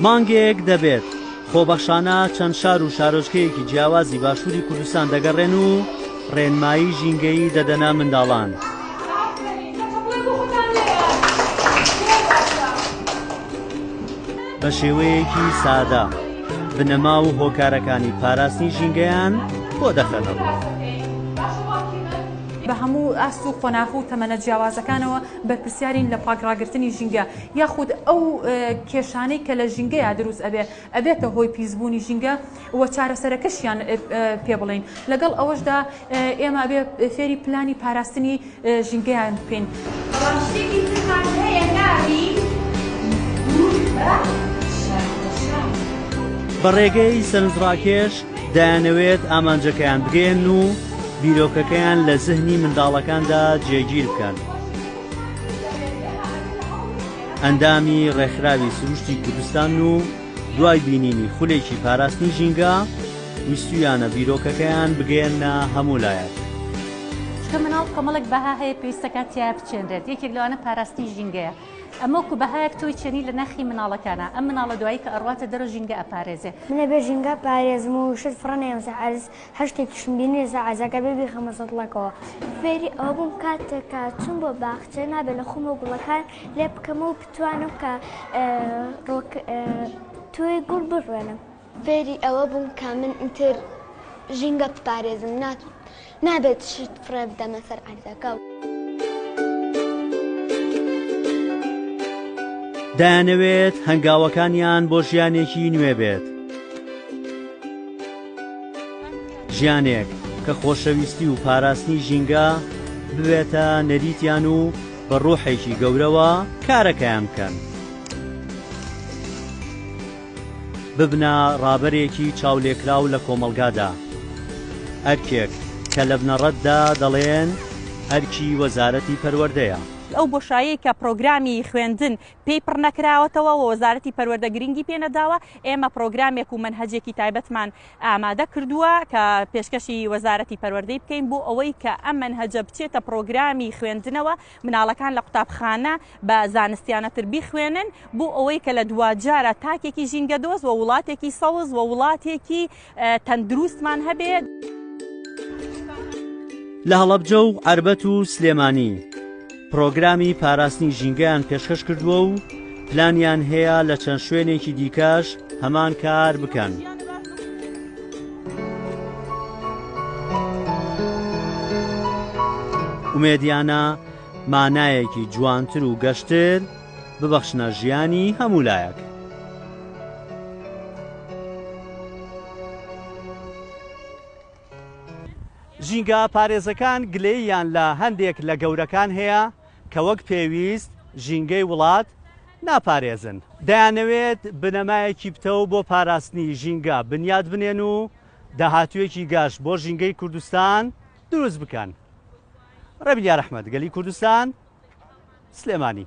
مانگێک دەبێت خۆبەخشانە چەند شار و شارۆچکەیەکی جیاوازی باشووری کوردستان دەگەڕێن و ڕێنمایی ژینگەیی دەدەنە منداڵان. بە شێوەیەکی سادە بنەما و هۆکارەکانی پاراستنی ژینگەیان بۆ دەخەنەوە. بە هەموو ئاست و خۆناغ و تەمەنە جیاوازەکانەوە بەرپرسیارین لە پاکڕاگرتنی ژینگە یاخود ئەو کێشانەی کە لە ژینگەیە دروست ئەبێتە هۆی پیسبوونی ژینگە و چارەسەرەکەشیان پێ بڵین. لەگەڵ ئەوەشدا ئێمە بێ فێری پلانی پاراستنی ژینگەیان بکەین. بە ڕێگەی سەرنجڕاکێش دەیانەوێت ئامانجەکەیان بگەێن و بیرۆکەکەیان لە زەهنی منداڵەکاندا جێگیر بکەن. ئەندامی ڕێکخراوی سروشتی کوردستان و دوای بینینی خولێکی پاراستنی ژینگە ویستویانە بیرۆکەکەیان بگەێنە هەموو لایەک. شکە مناڵ کۆمەڵێک بەها هەیە پێویستەکە تیا بچێنرێت. یەکێک لەوانە پاراستنی ژینگەیە. ئەمە وەکو بەهایەک تۆی چێنی لە نەخی مناڵەکانە ئەم مناڵە دوایی کە ئەڕواتە دەرە ژینگە ئەپارێزێ. منە بێ ژینگە پارێزم و شت فڕەنێم سەعەز هەشتێکیشم بینێ سەعەزەکە بێبی خەمەسەڵەکەوە. فێری ئەوە بووم کاتێکە چوون بۆ باخچە نابێت لە خۆم و گوڵەکان لێ بکەمە و بتوانم کە توی گوڵ بڕوێنم. فێری ئەوە بووم کە من ئینتر ژینگە بپارێزم نابێت شت فڕێ بدەمە سەر عەرزەکە. دەیانەوێت هەنگاوەکانیان بۆ ژیانێکی نوێ بێت. ژیانێک کە خۆشەویستی و پاراستنی ژینگە ببێتە نەریتیان و بە ڕوحێکی گەورەوە کارەکەیان بکەن. ببنە ڕابەرێکی چاولێکراو لە کۆمەڵگادا. ئەرکێک کە لە بنەڕەتدا دەڵێن ئەرکی وەزارەتی پەروەردەیە. ئەو بۆشایی کە پرۆگرامی خوێندن پێی پڕ نەکراوەتەوە و وەزارەتی پەروەردە گرنگی پێنەداوە ئێمە پرۆگرامێک و منهەجێکی تایبەتمان ئامادە کردووە کە پێشکەشی وەزارەتی پەروەردەی بکەین بۆ ئەوەی کە ئەم منهەجە بچێتە پرۆگرامی خوێندنەوە مناڵەکان لە قوتابخانە بە زانستیانەتر بیخوێنن بۆ ئەوەی کە لە دوجارە تاکێکی ژینگە دۆست و وڵاتێکی سەوز و وڵاتێکی تەندروستمان هەبێت. لە هەڵەبجە و عەربەت و سلێمانی پرۆگرامی پاراستنی ژینگەیان پێشکەش کردووە و پلانیان هەیە لە چەند شوێنێکی دیکەش هەمان کار بکەن. ئومێدیانە مانایەکی جوانتر و گەشتر ببەخشنە ژیانی هەموو لایەک. ژینگە پارێزەکان گلەییان لە هەندێک لە گەورەکان هەیە کە وەک پێویست ژینگەی وڵات ناپارێزن. دەیانەوێت بنەمایەکی بتەوە بۆ پاراستنی ژینگە بنیاد بنێن و داهاتوویەکی گەشت بۆ ژینگەی کوردستان دروست بکەن. ڕەبیل یار ئەحمەد، گەلی کوردستان، سلێمانی.